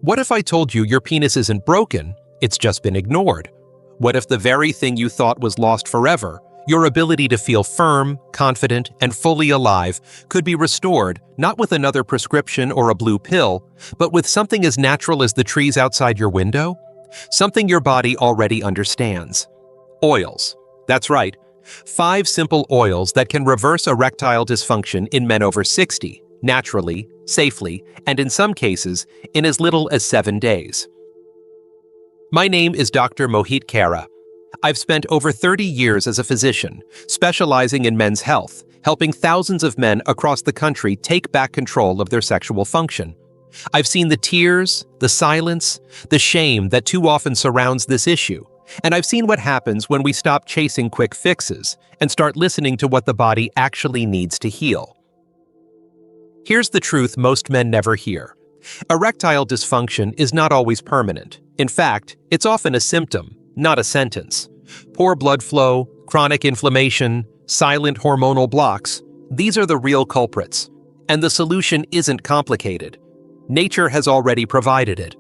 What if I told you your penis isn't broken, it's just been ignored? What if the very thing you thought was lost forever, your ability to feel firm, confident, and fully alive, could be restored not with another prescription or a blue pill, but with something as natural as the trees outside your window? Something your body already understands. Oils. That's right. 5 simple oils that can reverse erectile dysfunction in men over 60, naturally, safely, and in some cases, in as little as 7 days. My name is Dr. Mohit Kara. I've spent over 30 years as a physician, specializing in men's health, helping thousands of men across the country take back control of their sexual function. I've seen the tears, the silence, the shame that too often surrounds this issue, and I've seen what happens when we stop chasing quick fixes and start listening to what the body actually needs to heal. Here's the truth most men never hear. Erectile dysfunction is not always permanent. In fact, it's often a symptom, not a sentence. Poor blood flow, chronic inflammation, silent hormonal blocks, these are the real culprits. And the solution isn't complicated. Nature has already provided it.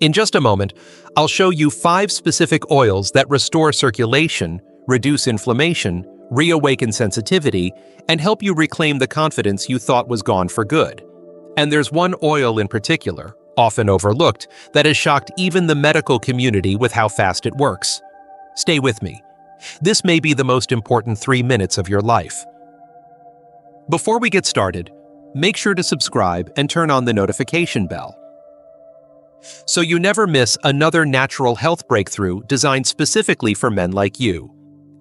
In just a moment, I'll show you 5 specific oils that restore circulation, reduce inflammation, reawaken sensitivity, and help you reclaim the confidence you thought was gone for good. And there's one oil in particular, often overlooked, that has shocked even the medical community with how fast it works. Stay with me. This may be the most important 3 minutes of your life. Before we get started, make sure to subscribe and turn on the notification bell, so you never miss another natural health breakthrough designed specifically for men like you.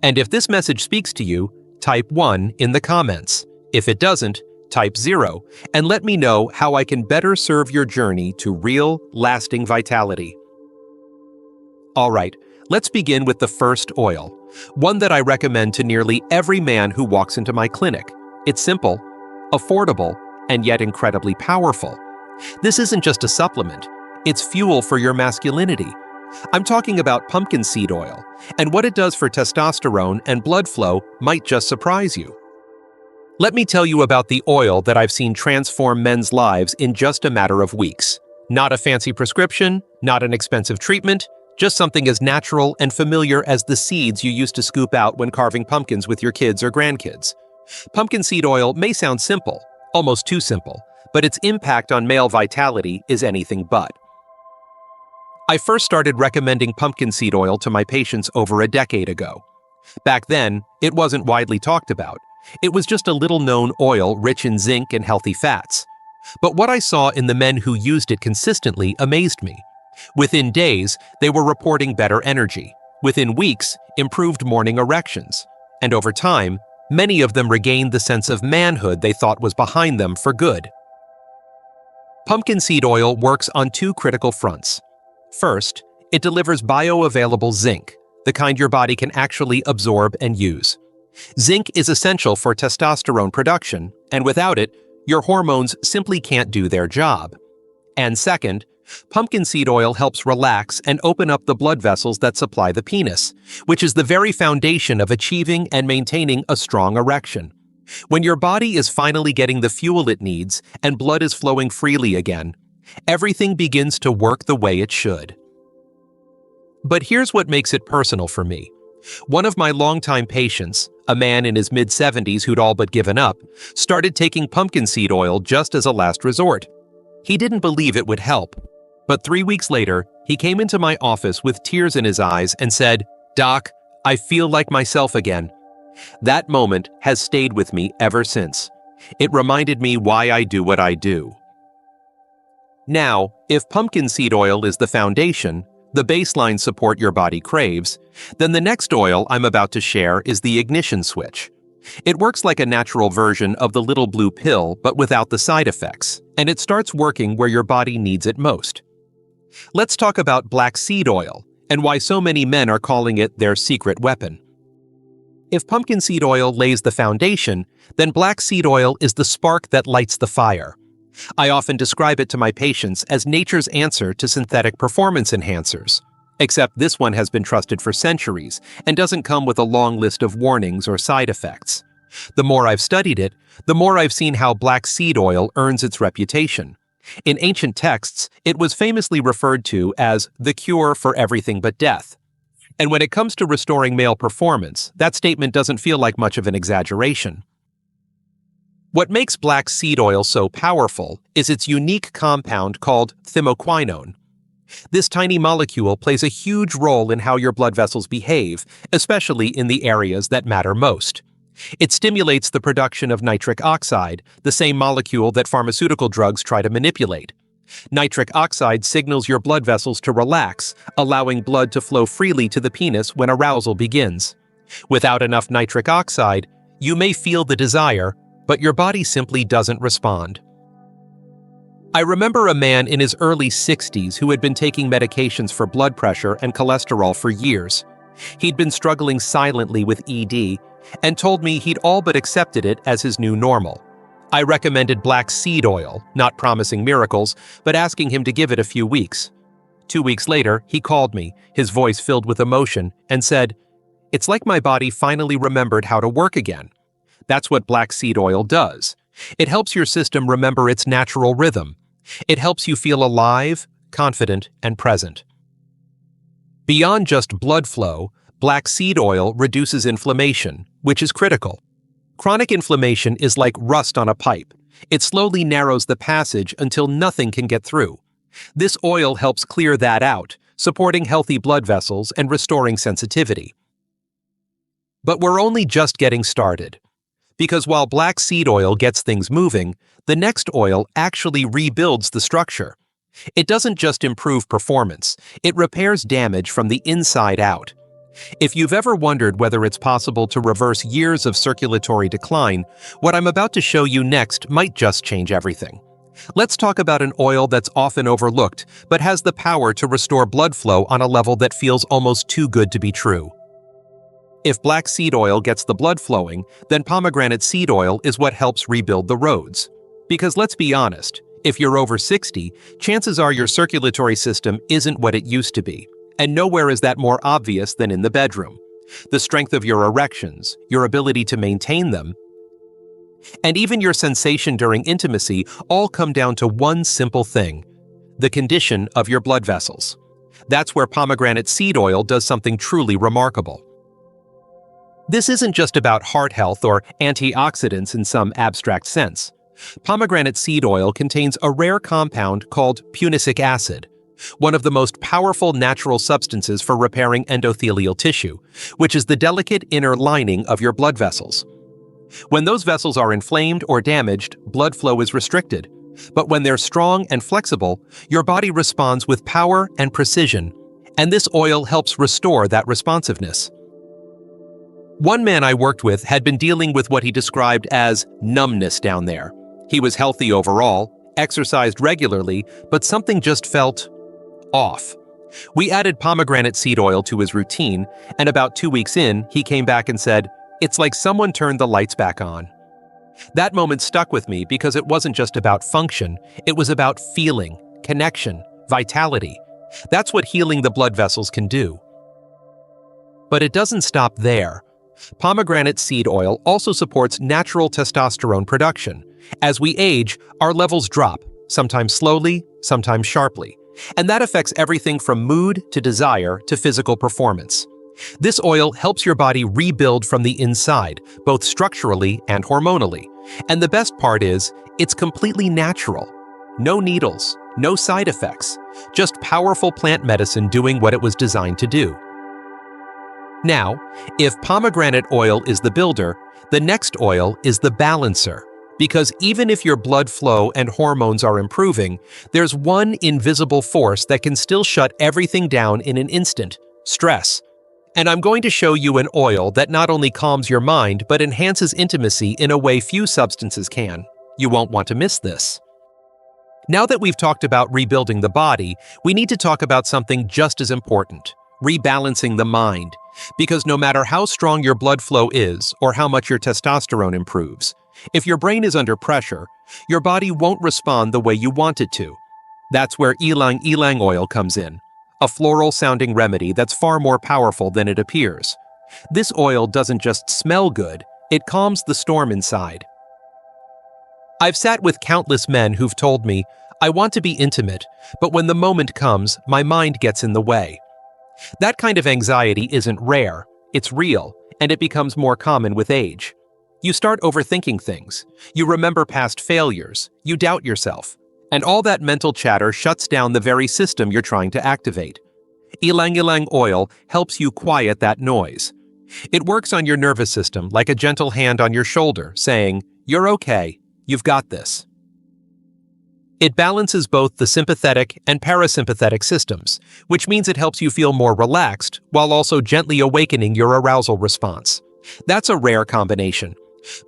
And if this message speaks to you, type 1 in the comments. If it doesn't, type 0, and let me know how I can better serve your journey to real, lasting vitality. All right, let's begin with the first oil, one that I recommend to nearly every man who walks into my clinic. It's simple, affordable, and yet incredibly powerful. This isn't just a supplement, it's fuel for your masculinity. I'm talking about pumpkin seed oil, and what it does for testosterone and blood flow might just surprise you. Let me tell you about the oil that I've seen transform men's lives in just a matter of weeks. Not a fancy prescription, not an expensive treatment, just something as natural and familiar as the seeds you used to scoop out when carving pumpkins with your kids or grandkids. Pumpkin seed oil may sound simple, almost too simple, but its impact on male vitality is anything but. I first started recommending pumpkin seed oil to my patients over a decade ago. Back then, it wasn't widely talked about. It was just a little-known oil rich in zinc and healthy fats. But what I saw in the men who used it consistently amazed me. Within days, they were reporting better energy. Within weeks, improved morning erections. And over time, many of them regained the sense of manhood they thought was behind them for good. Pumpkin seed oil works on 2 critical fronts. First, it delivers bioavailable zinc, the kind your body can actually absorb and use. Zinc is essential for testosterone production, and without it, your hormones simply can't do their job. And second, pumpkin seed oil helps relax and open up the blood vessels that supply the penis, which is the very foundation of achieving and maintaining a strong erection. When your body is finally getting the fuel it needs and blood is flowing freely again, everything begins to work the way it should. But here's what makes it personal for me. One of my longtime patients, a man in his mid-70s who'd all but given up, started taking pumpkin seed oil just as a last resort. He didn't believe it would help. But 3 weeks later, he came into my office with tears in his eyes and said, "Doc, I feel like myself again." That moment has stayed with me ever since. It reminded me why I do what I do. Now, if pumpkin seed oil is the foundation, the baseline support your body craves, then the next oil I'm about to share is the ignition switch. It works like a natural version of the little blue pill, but without the side effects, and it starts working where your body needs it most. Let's talk about black seed oil, and why so many men are calling it their secret weapon. If pumpkin seed oil lays the foundation, then black seed oil is the spark that lights the fire. I often describe it to my patients as nature's answer to synthetic performance enhancers. Except this one has been trusted for centuries and doesn't come with a long list of warnings or side effects. The more I've studied it, the more I've seen how black seed oil earns its reputation. In ancient texts, it was famously referred to as the cure for everything but death. And when it comes to restoring male performance, that statement doesn't feel like much of an exaggeration. What makes black seed oil so powerful is its unique compound called thymoquinone. This tiny molecule plays a huge role in how your blood vessels behave, especially in the areas that matter most. It stimulates the production of nitric oxide, the same molecule that pharmaceutical drugs try to manipulate. Nitric oxide signals your blood vessels to relax, allowing blood to flow freely to the penis when arousal begins. Without enough nitric oxide, you may feel the desire, but your body simply doesn't respond. I remember a man in his early 60s who had been taking medications for blood pressure and cholesterol for years. He'd been struggling silently with ED and told me he'd all but accepted it as his new normal. I recommended black seed oil, not promising miracles, but asking him to give it a few weeks. 2 weeks later, he called me, his voice filled with emotion, and said, "It's like my body finally remembered how to work again." That's what black seed oil does. It helps your system remember its natural rhythm. It helps you feel alive, confident, and present. Beyond just blood flow, black seed oil reduces inflammation, which is critical. Chronic inflammation is like rust on a pipe. It slowly narrows the passage until nothing can get through. This oil helps clear that out, supporting healthy blood vessels and restoring sensitivity. But we're only just getting started. Because while black seed oil gets things moving, the next oil actually rebuilds the structure. It doesn't just improve performance, it repairs damage from the inside out. If you've ever wondered whether it's possible to reverse years of circulatory decline, what I'm about to show you next might just change everything. Let's talk about an oil that's often overlooked, but has the power to restore blood flow on a level that feels almost too good to be true. If black seed oil gets the blood flowing, then pomegranate seed oil is what helps rebuild the roads. Because let's be honest, if you're over 60, chances are your circulatory system isn't what it used to be. And nowhere is that more obvious than in the bedroom. The strength of your erections, your ability to maintain them, and even your sensation during intimacy all come down to one simple thing: the condition of your blood vessels. That's where pomegranate seed oil does something truly remarkable. This isn't just about heart health or antioxidants in some abstract sense. Pomegranate seed oil contains a rare compound called punicic acid, one of the most powerful natural substances for repairing endothelial tissue, which is the delicate inner lining of your blood vessels. When those vessels are inflamed or damaged, blood flow is restricted. But when they're strong and flexible, your body responds with power and precision, and this oil helps restore that responsiveness. One man I worked with had been dealing with what he described as numbness down there. He was healthy overall, exercised regularly, but something just felt off. We added pomegranate seed oil to his routine, and about 2 weeks in, he came back and said, "It's like someone turned the lights back on." That moment stuck with me because it wasn't just about function, it was about feeling, connection, vitality. That's what healing the blood vessels can do. But it doesn't stop there. Pomegranate seed oil also supports natural testosterone production. As we age, our levels drop, sometimes slowly, sometimes sharply. And that affects everything from mood to desire to physical performance. This oil helps your body rebuild from the inside, both structurally and hormonally. And the best part is, it's completely natural. No needles, no side effects, just powerful plant medicine doing what it was designed to do. Now, if pomegranate oil is the builder, the next oil is the balancer. Because even if your blood flow and hormones are improving, there's one invisible force that can still shut everything down in an instant: stress. And I'm going to show you an oil that not only calms your mind, but enhances intimacy in a way few substances can. You won't want to miss this. Now that we've talked about rebuilding the body, we need to talk about something just as important: rebalancing the mind. Because no matter how strong your blood flow is or how much your testosterone improves, if your brain is under pressure, your body won't respond the way you want it to. That's where ylang ylang oil comes in, a floral-sounding remedy that's far more powerful than it appears. This oil doesn't just smell good, it calms the storm inside. I've sat with countless men who've told me, I want to be intimate, but when the moment comes, my mind gets in the way. That kind of anxiety isn't rare, it's real, and it becomes more common with age. You start overthinking things, you remember past failures, you doubt yourself, and all that mental chatter shuts down the very system you're trying to activate. Ylang-ylang oil helps you quiet that noise. It works on your nervous system like a gentle hand on your shoulder, saying, "You're okay, you've got this." It balances both the sympathetic and parasympathetic systems, which means it helps you feel more relaxed while also gently awakening your arousal response. That's a rare combination.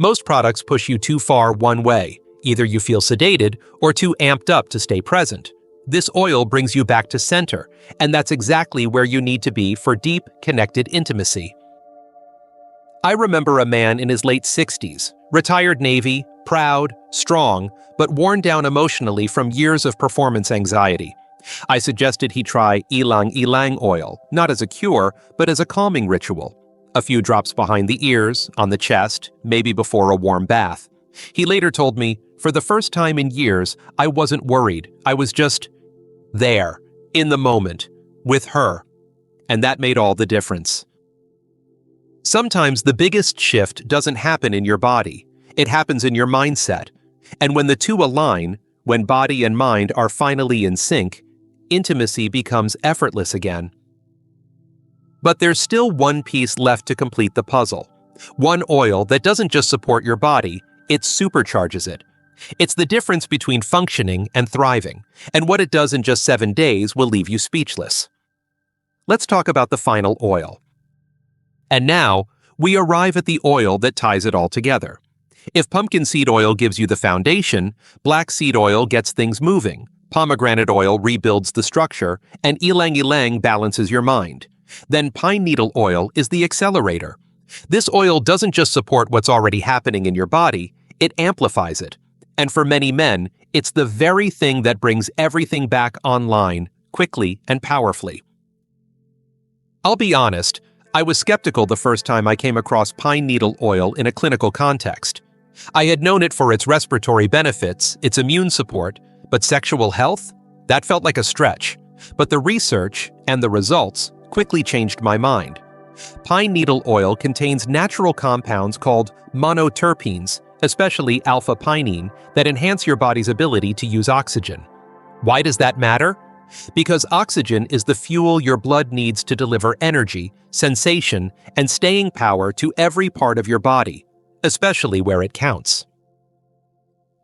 Most products push you too far one way. Either you feel sedated or too amped up to stay present. This oil brings you back to center, and that's exactly where you need to be for deep, connected intimacy. I remember a man in his late 60s, retired Navy, proud, strong, but worn down emotionally from years of performance anxiety. I suggested he try ylang-ylang oil, not as a cure, but as a calming ritual. A few drops behind the ears, on the chest, maybe before a warm bath. He later told me, "For the first time in years, I wasn't worried. I was just there, in the moment, with her." And that made all the difference. Sometimes the biggest shift doesn't happen in your body. It happens in your mindset. And when the two align, when body and mind are finally in sync, intimacy becomes effortless again. But there's still one piece left to complete the puzzle. One oil that doesn't just support your body, it supercharges it. It's the difference between functioning and thriving, and what it does in just 7 days will leave you speechless. Let's talk about the final oil. And now, we arrive at the oil that ties it all together. If pumpkin seed oil gives you the foundation, black seed oil gets things moving, pomegranate oil rebuilds the structure, and ylang-ylang balances your mind. Then pine needle oil is the accelerator. This oil doesn't just support what's already happening in your body, it amplifies it. And for many men, it's the very thing that brings everything back online, quickly and powerfully. I'll be honest, I was skeptical the first time I came across pine needle oil in a clinical context. I had known it for its respiratory benefits, its immune support, but sexual health? That felt like a stretch. But the research and the results quickly changed my mind. Pine needle oil contains natural compounds called monoterpenes, especially alpha-pinene, that enhance your body's ability to use oxygen. Why does that matter? Because oxygen is the fuel your blood needs to deliver energy, sensation, and staying power to every part of your body, especially where it counts.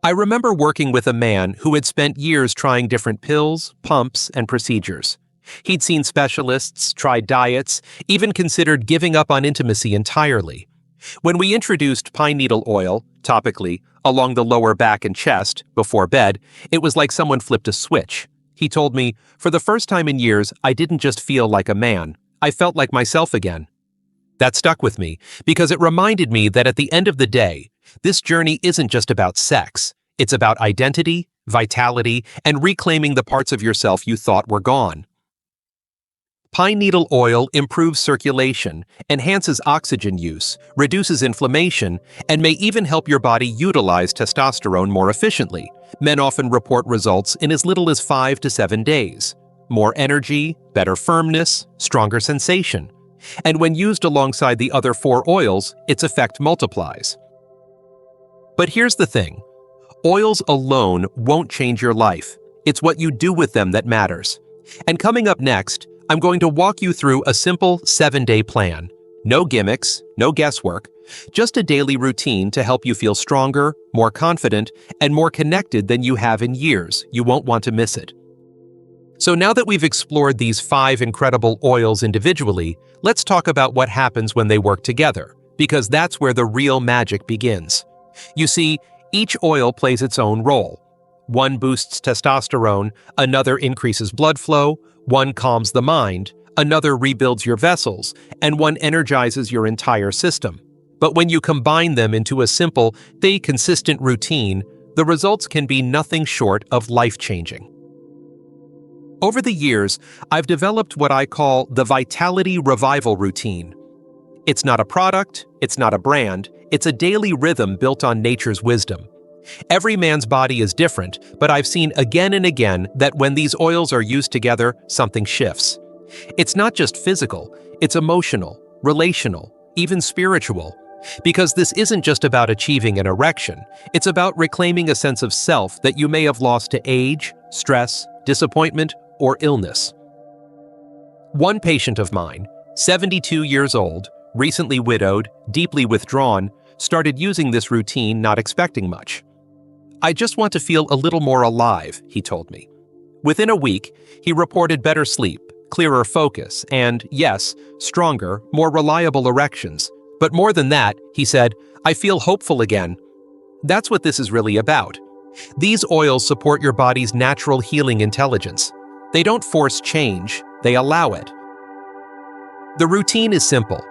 I remember working with a man who had spent years trying different pills, pumps, and procedures. He'd seen specialists, tried diets, even considered giving up on intimacy entirely. When we introduced pine needle oil, topically, along the lower back and chest, before bed, it was like someone flipped a switch. He told me, "For the first time in years, I didn't just feel like a man. I felt like myself again." That stuck with me, because it reminded me that at the end of the day, this journey isn't just about sex. It's about identity, vitality, and reclaiming the parts of yourself you thought were gone. Pine needle oil improves circulation, enhances oxygen use, reduces inflammation, and may even help your body utilize testosterone more efficiently. Men often report results in as little as 5 to 7 days. More energy, better firmness, stronger sensation. And when used alongside the other 4 oils, its effect multiplies. But here's the thing. Oils alone won't change your life. It's what you do with them that matters. And coming up next, I'm going to walk you through a simple 7-day plan. No gimmicks, no guesswork, just a daily routine to help you feel stronger, more confident, and more connected than you have in years. You won't want to miss it. So now that we've explored these 5 incredible oils individually, let's talk about what happens when they work together, because that's where the real magic begins. You see, each oil plays its own role. One boosts testosterone, another increases blood flow, one calms the mind, another rebuilds your vessels, and one energizes your entire system. But when you combine them into a simple, stay consistent routine, the results can be nothing short of life-changing. Over the years, I've developed what I call the Vitality Revival Routine. It's not a product, it's not a brand, it's a daily rhythm built on nature's wisdom. Every man's body is different, but I've seen again and again that when these oils are used together, something shifts. It's not just physical, it's emotional, relational, even spiritual. Because this isn't just about achieving an erection, it's about reclaiming a sense of self that you may have lost to age, stress, disappointment, or illness. One patient of mine, 72 years old, recently widowed, deeply withdrawn, started using this routine not expecting much. "I just want to feel a little more alive," he told me. Within a week, he reported better sleep, clearer focus, and, yes, stronger, more reliable erections. But more than that, he said, "I feel hopeful again." That's what this is really about. These oils support your body's natural healing intelligence. They don't force change, they allow it. The routine is simple.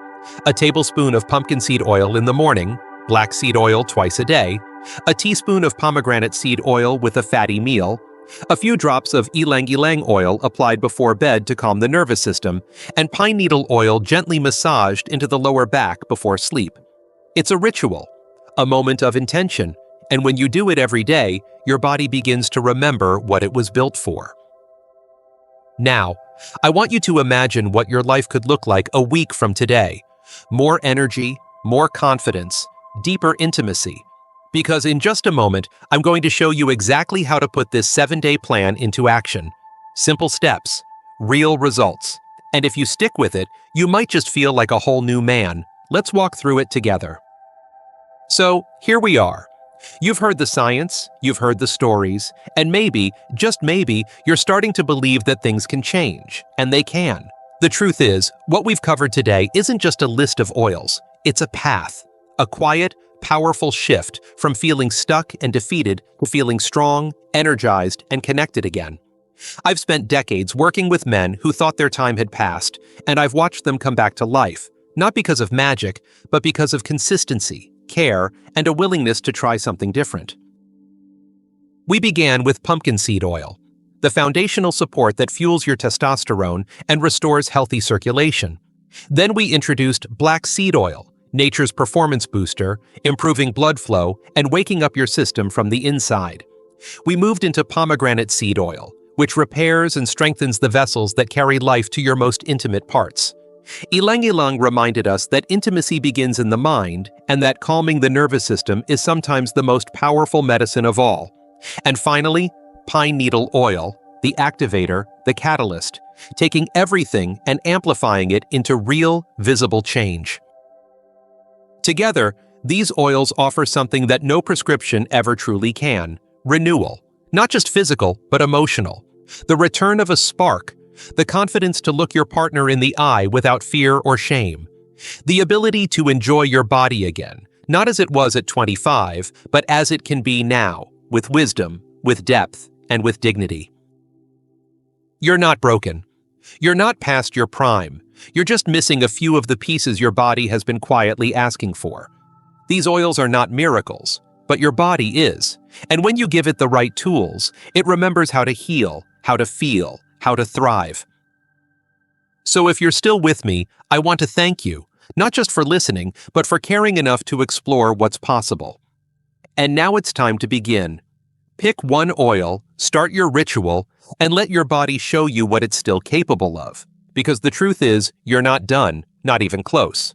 A tablespoon of pumpkin seed oil in the morning, black seed oil twice a day, a teaspoon of pomegranate seed oil with a fatty meal, a few drops of ylang-ylang oil applied before bed to calm the nervous system, and pine needle oil gently massaged into the lower back before sleep. It's a ritual, a moment of intention, and when you do it every day, your body begins to remember what it was built for. Now, I want you to imagine what your life could look like a week from today. More energy, more confidence, deeper intimacy. Because in just a moment, I'm going to show you exactly how to put this 7-day plan into action. Simple steps, real results. And if you stick with it, you might just feel like a whole new man. Let's walk through it together. So, here we are. You've heard the science, you've heard the stories, and maybe, just maybe, you're starting to believe that things can change, and they can. The truth is, what we've covered today isn't just a list of oils, it's a path, a quiet, powerful shift from feeling stuck and defeated to feeling strong, energized, and connected again. I've spent decades working with men who thought their time had passed, and I've watched them come back to life, not because of magic, but because of consistency, care, and a willingness to try something different. We began with pumpkin seed oil, the foundational support that fuels your testosterone and restores healthy circulation. Then we introduced black seed oil, nature's performance booster, improving blood flow and waking up your system from the inside. We moved into pomegranate seed oil, which repairs and strengthens the vessels that carry life to your most intimate parts. Ylang-ylang reminded us that intimacy begins in the mind and that calming the nervous system is sometimes the most powerful medicine of all. And finally, pine needle oil, the activator, the catalyst, taking everything and amplifying it into real, visible change. Together, these oils offer something that no prescription ever truly can: renewal. Not just physical, but emotional. The return of a spark, the confidence to look your partner in the eye without fear or shame. The ability to enjoy your body again, not as it was at 25, but as it can be now, with wisdom, with depth, and with dignity. You're not broken. You're not past your prime. You're just missing a few of the pieces your body has been quietly asking for. These oils are not miracles, but your body is. And when you give it the right tools, it remembers how to heal, how to feel, how to thrive. So if you're still with me, I want to thank you, not just for listening, but for caring enough to explore what's possible. And now it's time to begin. Pick one oil, start your ritual, and let your body show you what it's still capable of. Because the truth is, you're not done, not even close.